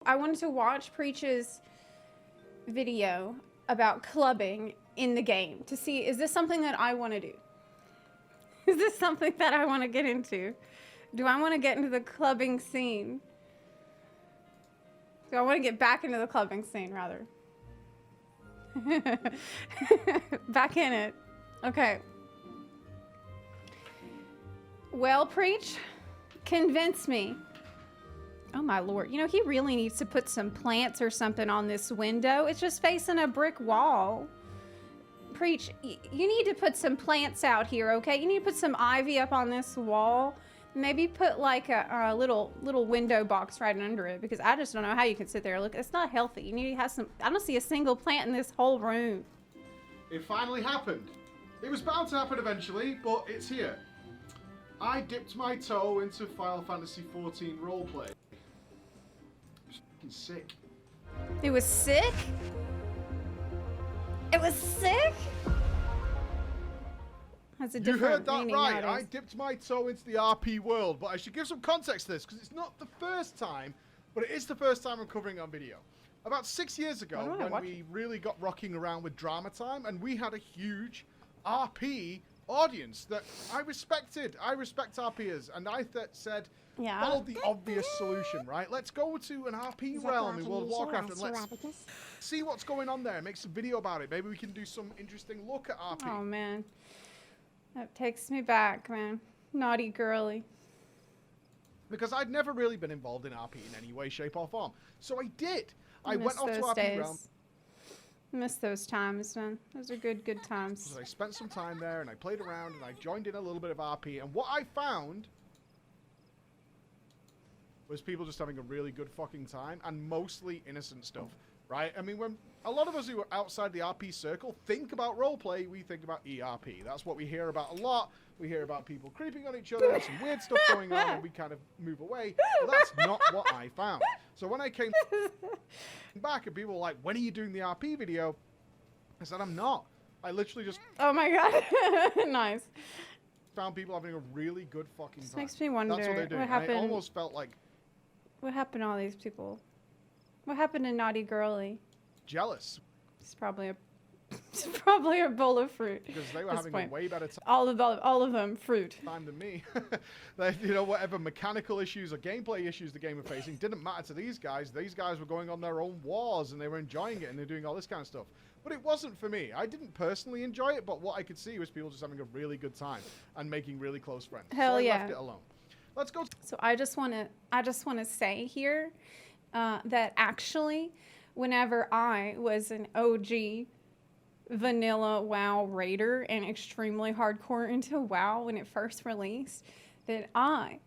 I wanted to watch Preach's video about clubbing in the game to see, is this something that I want to do? Is this something that I want to get into? Do I want to get into the clubbing scene? Do I want to get back into the clubbing scene, rather? Back in it. Okay. Well, Preach, convince me. Oh my lord. You know, he really needs to put some plants or something on this window. It's just facing a brick wall. Preach, you need to put some plants out here, okay? You need to put some ivy up on this wall. Maybe put like a little window box right under it, because I just don't know how you can sit there. Look, it's not healthy. You need to have some. I don't see a single plant in this whole room. It finally happened. It was bound to happen eventually, but it's here. I dipped my toe into Final Fantasy XIV roleplay. It was fucking sick. It was sick? It was sick? That's a different You heard that meaning right. nowadays. I dipped my toe into the RP world, but I should give some context to this because it's not the first time, but it is the first time I'm covering it on video. About 6 years ago, when we really got rocking around with Drama Time, and we had a huge RP audience that I respected. I respect RPers, and I said, follow the obvious solution, right? Let's go to an RP realm in World of Warcraft and let's see what's going on there. Make some video about it. Maybe we can do some interesting look at RP. Oh man, that takes me back, man. Naughty girly. Because I'd never really been involved in RP in any way, shape, or form. So I did. I went off to RP realm. Miss those times, man. Those are good times. So I spent some time there and I played around and I joined in a little bit of RP, and what I found was people just having a really good fucking time and mostly innocent stuff, right? I mean, when a lot of us who are outside the RP circle think about roleplay, we think about ERP. That's what we hear about a lot. We hear about people creeping on each other, some weird stuff going on, and we kind of move away. But that's not what I found. So when I came back and people were like, when are you doing the RP video? I said, I'm not. I literally just... Oh my god. Nice. Found people having a really good fucking time. This makes me wonder. That's what they're doing. What happened? I almost felt like... What happened to all these people? What happened to Naughty Girly? Jealous. It's probably a bowl of fruit. Because they were having a way better time. All of them fruit. Time than me. You know, whatever mechanical issues or gameplay issues the game were facing didn't matter to these guys. These guys were going on their own wars and they were enjoying it and they're doing all this kind of stuff. But it wasn't for me. I didn't personally enjoy it, but what I could see was people just having a really good time and making really close friends. Hell so I yeah. left it alone. Let's go. So I just want to say here that actually, whenever I was an OG vanilla WoW raider and extremely hardcore into WoW when it first released, that I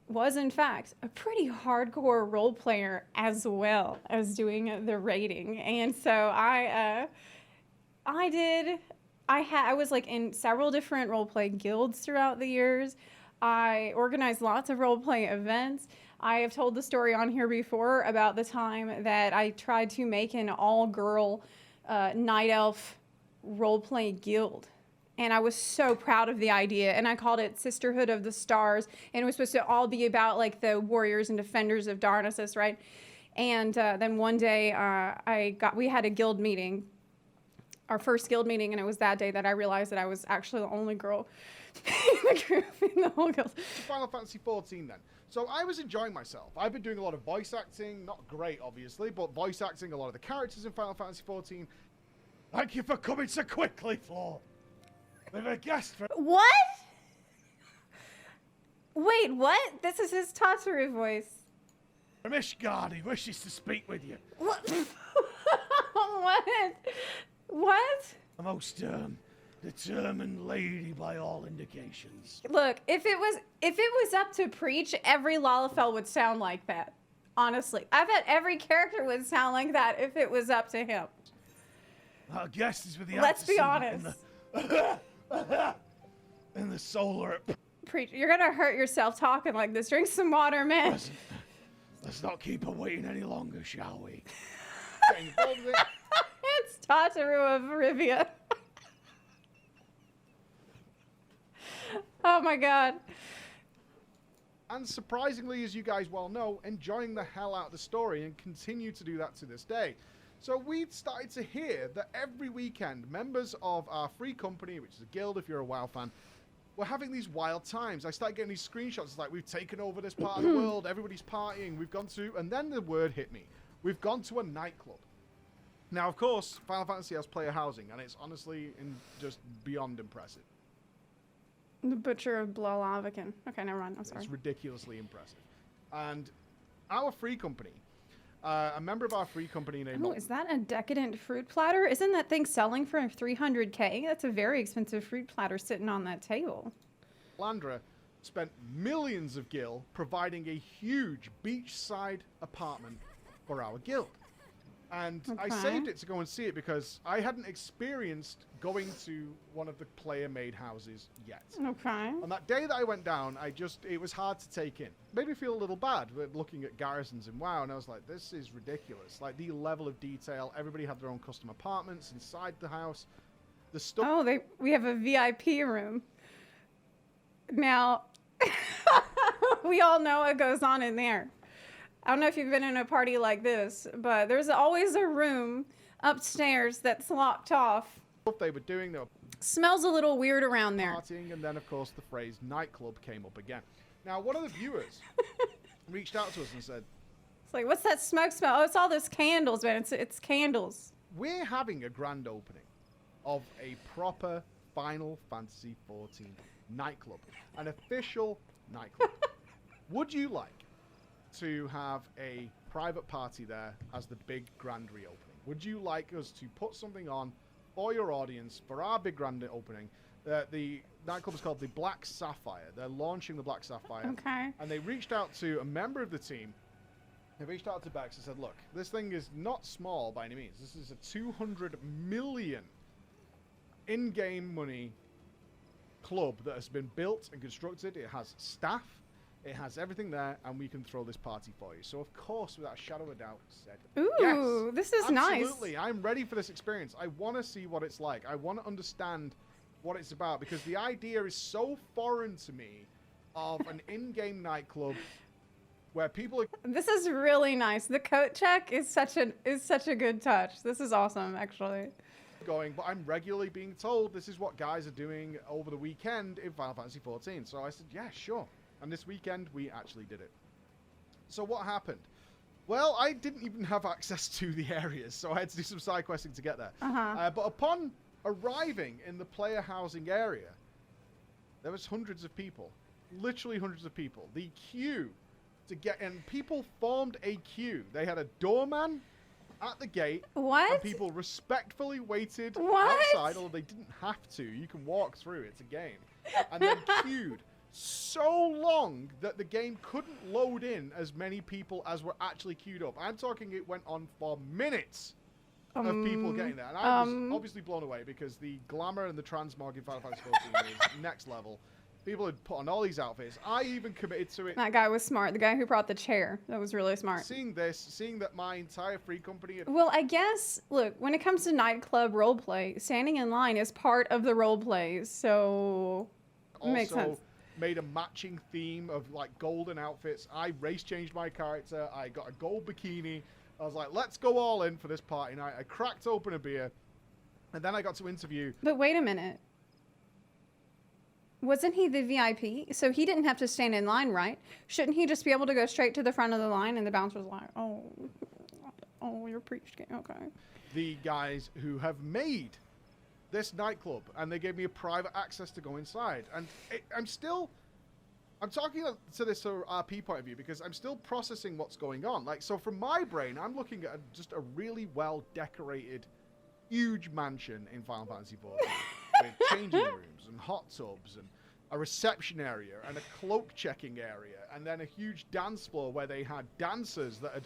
was in fact a pretty hardcore role player as well as doing the raiding. And so I was like in several different roleplay guilds throughout the years. I organized lots of roleplay events. I have told the story on here before about the time that I tried to make an all-girl night elf roleplay guild. And I was so proud of the idea. And I called it Sisterhood of the Stars. And it was supposed to all be about like the warriors and defenders of Darnassus, right? And then one day we had a guild meeting, our first guild meeting. And it was that day that I realized that I was actually the only girl in the group, in the whole guild. Final Fantasy XIV then. So I was enjoying myself. I've been doing a lot of voice acting, not great obviously, but voice acting a lot of the characters in Final Fantasy XIV. Thank you for coming so quickly, Flo. We have a guest for... What? Wait, what? This is his Tataru voice. Mishgard wishes to speak with you. What? What? What? A most determined lady by all indications. Look, if it was up to Preach, every Lalafell would sound like that. Honestly, I bet every character would sound like that if it was up to him. Our guest is with the... Let's be honest. In the solar... Preach, you're gonna hurt yourself talking like this. Drink some water, man. Let's not keep her waiting any longer, shall we? It's Tataru of Rivia. Oh my god. and surprisingly, as you guys well know, enjoying the hell out of the story and continue to do that to this day. So we started to hear that every weekend, members of our free company, which is a guild if you're a WoW fan, were having these wild times. I started getting these screenshots. It's like, we've taken over this part of the world, everybody's partying, we've gone to... And then the word hit me. We've gone to a nightclub. Now, of course, Final Fantasy has player housing, and it's honestly just beyond impressive. The Butcher of Blalavican. Okay, never mind. I'm sorry. It's ridiculously impressive. And our free company, a member of our free company named... Oh, is that a decadent fruit platter? Isn't that thing selling for 300K? That's a very expensive fruit platter sitting on that table. Landra spent millions of gil providing a huge beachside apartment for our guild. And I saved it to go and see it because I hadn't experienced going to one of the player-made houses yet. Okay. On that day that I went down, it was hard to take in. Made me feel a little bad looking at garrisons in WoW, and I was like, this is ridiculous. Like, the level of detail, everybody had their own custom apartments inside the house. The stuff... Oh, we have a VIP room. Now, we all know what goes on in there. I don't know if you've been in a party like this, but there's always a room upstairs that's locked off. What they were doing, they were smells a little weird around there. Partying, and then, of course, the phrase nightclub came up again. Now, one of the viewers reached out to us and said... It's like, what's that smoke smell? Oh, it's all those candles, man. It's candles. We're having a grand opening of a proper Final Fantasy XIV nightclub. An official nightclub. Would you like to have a private party there as the big grand reopening? Would you like us to put something on for your audience for our big grand opening? The nightclub is called the Black Sapphire. They're launching the Black Sapphire. Okay. And they reached out to a member of the team. They reached out to Bex and said, look, this thing is not small by any means. This is a 200 million in-game money club that has been built and constructed. It has staff. It has everything there, and we can throw this party for you. So, of course, without a shadow of a doubt, said, ooh, yes, this is nice. Absolutely, I'm ready for this experience. I want to see what it's like. I want to understand what it's about, because the idea is so foreign to me of an in-game nightclub where people are... This is really nice. The coat check is such a good touch. This is awesome, actually. Going, but I'm regularly being told this is what guys are doing over the weekend in Final Fantasy XIV. So I said, yeah, sure. And this weekend, we actually did it. So what happened? Well, I didn't even have access to the areas, so I had to do some side questing to get there. But upon arriving in the player housing area, there was hundreds of people. Literally hundreds of people. The queue to get in, people formed a queue. They had a doorman at the gate. What? And people respectfully waited what? outside, although they didn't have to. You can walk through, it's a game. And then queued so long that the game couldn't load in as many people as were actually queued up. I'm talking it went on for minutes of people getting there. And I was obviously blown away because the glamour and the transmog in Final Fantasy XIV is next level. People had put on all these outfits. I even committed to it. That guy was smart. The guy who brought the chair. That was really smart. Seeing this, seeing that my entire free company... Well, I guess, look, when it comes to nightclub roleplay, standing in line is part of the roleplays, so... Also, makes sense. Made a matching theme of like golden outfits. I race changed my character. I got a gold bikini. I was like, let's go all in for this party night. I cracked open a beer, and then I got to interview. But wait a minute. Wasn't he the VIP? So he didn't have to stand in line, right? Shouldn't he just be able to go straight to the front of the line? And the bouncer's like, oh, you're preached. Okay. The guys who have made this nightclub, and they gave me a private access to go inside. And I'm talking to this from RP point of view because I'm still processing what's going on. Like, so from my brain, I'm looking at just a really well decorated, huge mansion in Final Fantasy XIV with changing rooms and hot tubs and a reception area and a cloak checking area, and then a huge dance floor where they had dancers that had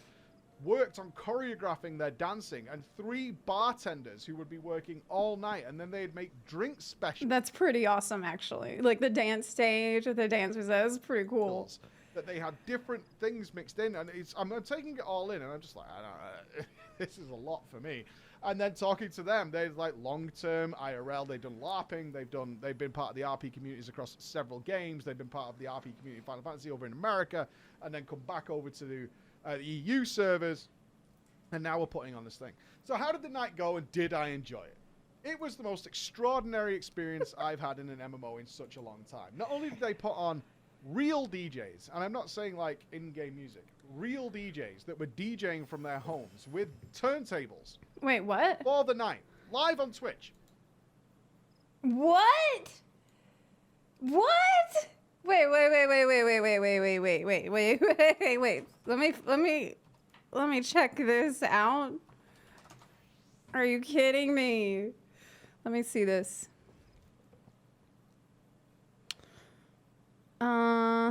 worked on choreographing their dancing, and 3 bartenders who would be working all night, and then they'd make drinks special. That's pretty awesome, actually. Like the dance stage with the dancers, that was pretty cool. that they had different things mixed in, and I'm taking it all in, and I'm just like, I don't this is a lot for me. And then talking to them, they're like long-term IRL. They've done LARPing. They've been part of the RP communities across several games. They've been part of the RP community in Final Fantasy over in America, and then come back over to the EU servers. And now we're putting on this thing. So how did the night go, and did I enjoy it? It was the most extraordinary experience I've had in an MMO in such a long time. Not only did they put on real DJs, and I'm not saying like in-game music, real DJs that were DJing from their homes with turntables. Wait, what? For the night, live on Twitch. What? What? Wait. Let me check this out. Are you kidding me? Let me see this.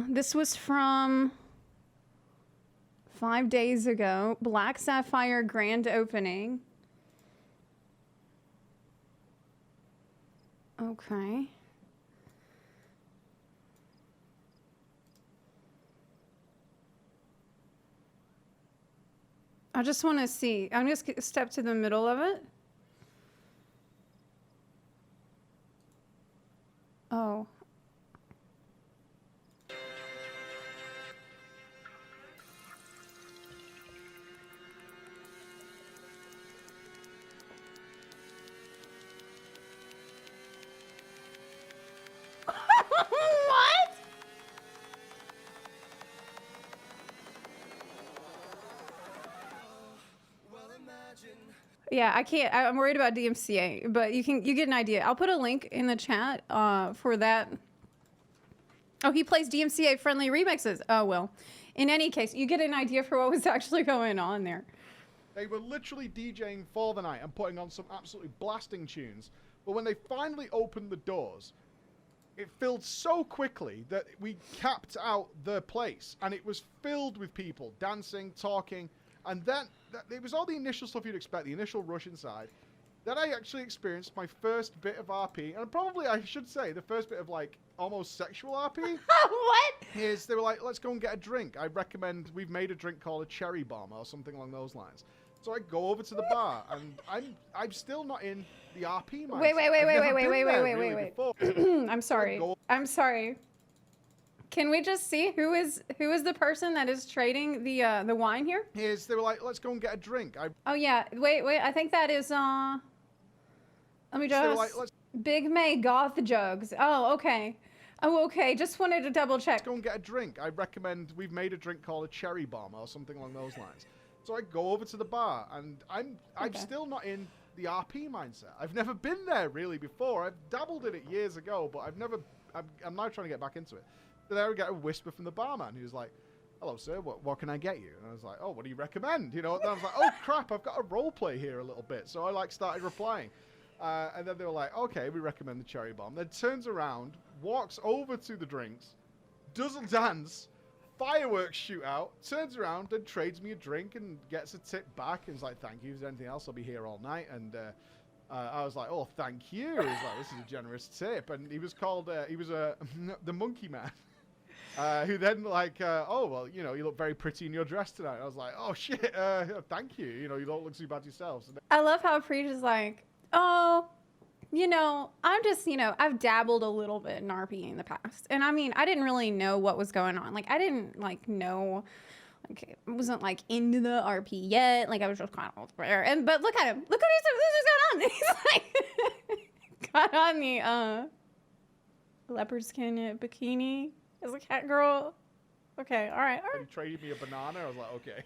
This was from 5 days ago. Black Sapphire grand opening. Okay. I just want to see. I'm just gonna step to the middle of it. Oh. What? Yeah, I can't. I'm worried about DMCA, but you get an idea. I'll put a link in the chat for that. Oh, he plays DMCA friendly remixes. Oh well. In any case, you get an idea for what was actually going on there. They were literally DJing for the night and putting on some absolutely blasting tunes. But when they finally opened the doors, it filled so quickly that we capped out the place, and it was filled with people dancing, talking, and then it was all the initial stuff you'd expect, the initial rush inside. Then I actually experienced my first bit of RP, and probably I should say the first bit of like almost sexual RP. What? Is they were like, let's go and get a drink. I recommend, we've made a drink called a cherry bomb or something along those lines. So I go over to the bar, and I'm still not in the RP mindset. Wait. I'm sorry. Can we just see who is the person that is trading the wine here? They were like, let's go and get a drink. Oh yeah, wait. I think that is let me just like, Big May Goth Jugs. Oh okay. Oh okay. Just wanted to double check. Let's go and get a drink. I recommend, we've made a drink called a cherry bomb or something along those lines. So I go over to the bar, and I'm still not in the RP mindset. I've never been there really before. I've dabbled in it years ago, but I'm now trying to get back into it. So there I get a whisper from the barman who's like, hello sir, what can I get you? And I was like, oh, what do you recommend? You know, and I was like, oh crap, I've got a role play here a little bit. So I started replying. And then they were like, okay, we recommend the cherry bomb. Then turns around, walks over to the drinks, does a dance, fireworks shoot out, turns around, then trades me a drink and gets a tip back, and is like, thank you, if there's anything else, I'll be here all night. And I was like, oh, thank you. He's like, this is a generous tip. And he was called, the Monkey Man. Who then like, oh, well, you know, you look very pretty in your dress tonight. I was like, oh shit, thank you. You know, you don't look too bad yourself. So I love how Preach is like, oh, you know, I'm just, you know, I've dabbled a little bit in RP in the past. And I mean, I didn't really know what was going on. Like, I didn't, like, know, like, I wasn't, like, into the RP yet. Like, I was just kind of there. But look at him. Look what he's going on. He's, like, got on the, leopard skin bikini as a cat girl. Okay, all right. And he traded me a banana. I was like, okay.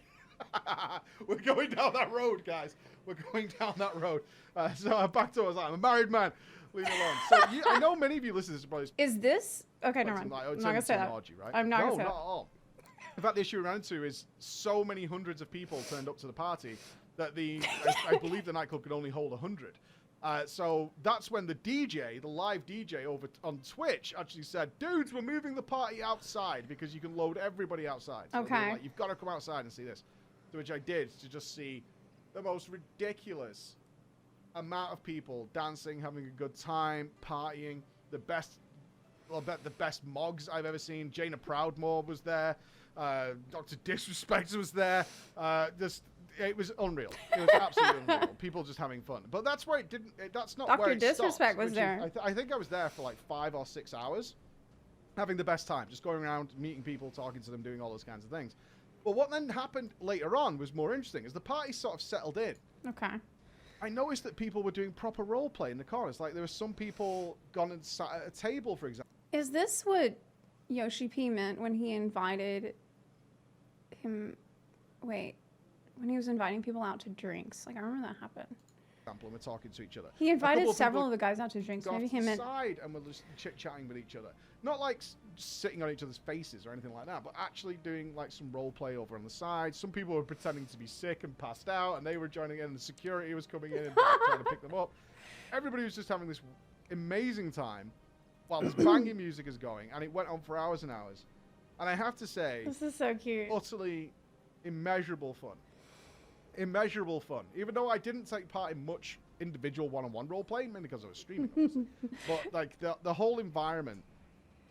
We're going down that road, guys. We're going down that road. So I'm back to, I was like, I'm a married man. Leave me alone. So I know many of you listen to this probably. Is this okay? Never mind. I'm not gonna say that. Right? I'm not gonna say not that. At all. In fact, the issue we're into is so many hundreds of people turned up to the party that I believe the nightclub could only hold 100. So that's when the DJ, the live DJ over on Twitch, actually said, dudes, we're moving the party outside because you can load everybody outside. So okay. Like, you've got to come outside and see this. To which I did, to just see the most ridiculous amount of people dancing, having a good time, partying, the best I bet the best Mogs I've ever seen. Jaina Proudmore was there. Dr. Disrespect was there. It was unreal. It was absolutely unreal. People just having fun. But that's where it didn't. That's not where it stopped. Dr. Disrespect was there. I think I was there for like 5 or 6 hours, having the best time, just going around, meeting people, talking to them, doing all those kinds of things. But what then happened later on was more interesting. As the party sort of settled in, Okay. I noticed that people were doing proper role play in the corners. Like there were some people gone and sat at a table, for example. Is this what Yoshi P meant when he invited him? Wait, when he was inviting people out to drinks? Like I remember that happened. And we're talking to each other. He invited several of the guys out to drinks. Maybe he meant side and we're just chit-chatting with each other. Not like sitting on each other's faces or anything like that, but actually doing like some role play over on the side. Some people were pretending to be sick and passed out, and they were joining in, and the security was coming in and trying to pick them up. Everybody was just having this amazing time while this banging music is going, and it went on for hours and hours. And I have to say, this is so cute. Utterly immeasurable fun. Immeasurable fun. Even though I didn't take part in much individual one-on-one role play, mainly because I was streaming. But like the whole environment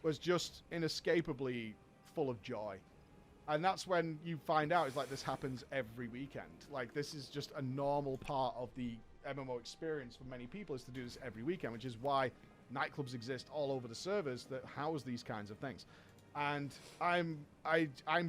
was just inescapably full of joy. And that's when you find out it's like this happens every weekend. Like this is just a normal part of the MMO experience for many people, is to do this every weekend, which is why nightclubs exist all over the servers that house these kinds of things. And I'm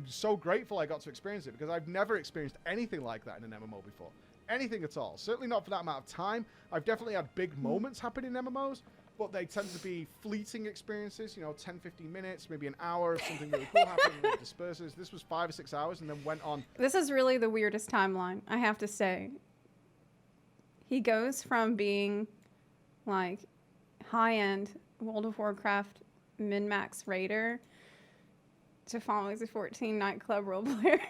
so grateful I got to experience it, because I've never experienced anything like that in an MMO before. Anything at all. Certainly not for that amount of time. I've definitely had big moments happen in MMOs, but they tend to be fleeting experiences, you know, 10, 15 minutes, maybe an hour of something really cool happening and it disperses. This was 5 or 6 hours and then went on. This is really the weirdest timeline, I have to say. He goes from being like high-end World of Warcraft min-max raider to Final Fantasy 14 nightclub role player.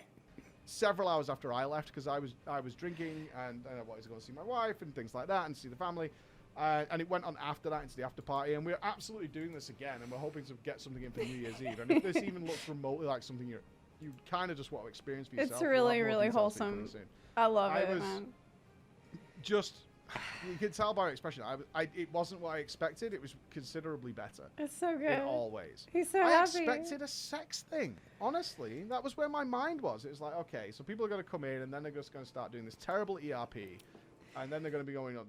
Several hours after I left, because I was drinking and I wanted to go and see my wife and things like that and see the family. And it went on after that into the after party, and we're absolutely doing this again, and we're hoping to get something in for New Year's Eve. And if this even looks remotely like something you kind of just want to experience for yourself. It's really, really wholesome. I love it, man. Just, you can tell by our expression, it wasn't what I expected. It was considerably better. It's so good. In all ways. He's so happy. I happy. expected a sex thing. Honestly, that was where my mind was. It was like, okay, so people are going to come in, and then they're just going to start doing this terrible ERP, and then they're going to be going on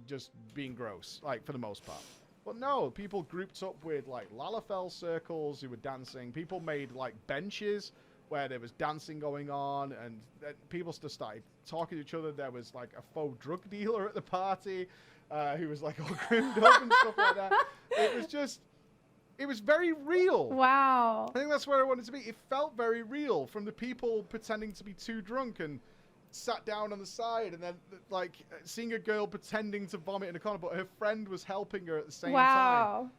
just being gross, like, for the most part. But no, people grouped up with, like, Lalafell circles who were dancing. People made, like, benches where there was dancing going on, and people just started talking to each other. There was, like, a faux drug dealer at the party who was, like, all grimmed up and stuff like that. It was just... It was very real. Wow. I think that's where I wanted to be. It felt very real, from the people pretending to be too drunk and sat down on the side, and then like seeing a girl pretending to vomit in a corner, but her friend was helping her at the same time.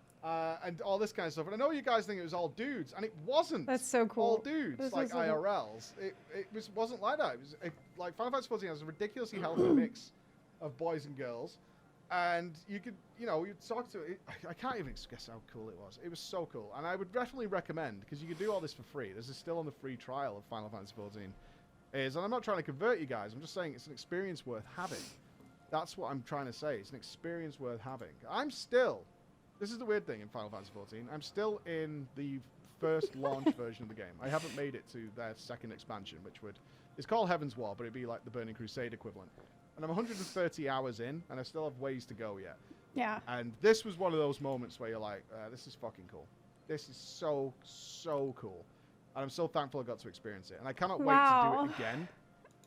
And all this kind of stuff. And I know you guys think it was all dudes, and it wasn't. That's so cool. All dudes, like IRLs. It wasn't like that. It was like Final Fantasy 14 has a ridiculously healthy mix of boys and girls. And you could, you'd talk to it. I can't even guess how cool it was. It was so cool. And I would definitely recommend, because you could do all this for free. This is still on the free trial of Final Fantasy 14. And I'm not trying to convert you guys. I'm just saying it's an experience worth having. That's what I'm trying to say. It's an experience worth having. This is the weird thing in Final Fantasy 14. I'm still in the first launch version of the game. I haven't made it to their second expansion, it's called Heaven's War, but it'd be like the Burning Crusade equivalent. And I'm 130 hours in, and I still have ways to go yet. Yeah. And this was one of those moments where you're like, this is fucking cool. This is so, so cool. And I'm so thankful I got to experience it. And I cannot wait to do it again.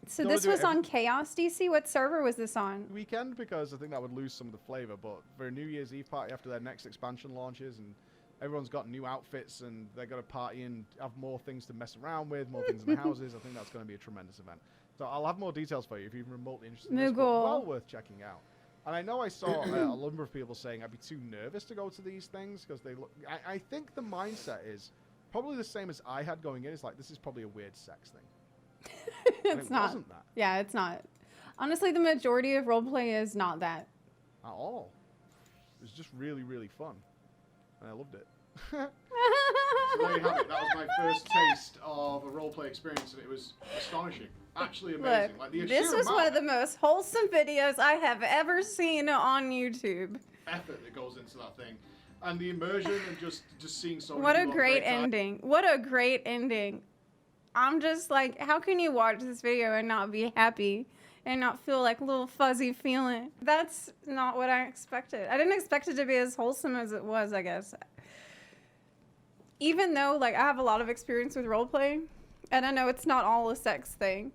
So this was on Chaos DC? What server was this on? Weekend, because I think that would lose some of the flavor. But for a New Year's Eve party after their next expansion launches, and everyone's got new outfits, and they're going to party and have more things to mess around with, more things in the houses, I think that's going to be a tremendous event. So I'll have more details for you if you're remotely interested in this, but well worth checking out. And I know I saw a number of people saying I'd be too nervous to go to these things because they look... I think the mindset is probably the same as I had going in. It's like, this is probably a weird sex thing. It's not. Wasn't that. Yeah, it's not. Honestly, the majority of roleplay is not that. At all. It was just really, really fun. And I loved it. So there you have it. That was my first taste of a roleplay experience, and it was astonishing. Actually amazing. Look, this was one of the most wholesome videos I have ever seen on YouTube. Effort that goes into that thing. and the immersion and just seeing so many What a people have great time. ending. What a great ending. I'm just like, how can you watch this video and not be happy and not feel like a little fuzzy feeling? That's not what I expected. I didn't expect it to be as wholesome as it was, I guess. Even though, like, I have a lot of experience with roleplay, and I know it's not all a sex thing.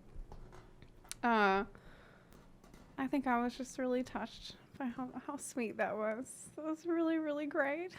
I think I was just really touched by how sweet that was. That was really, really great.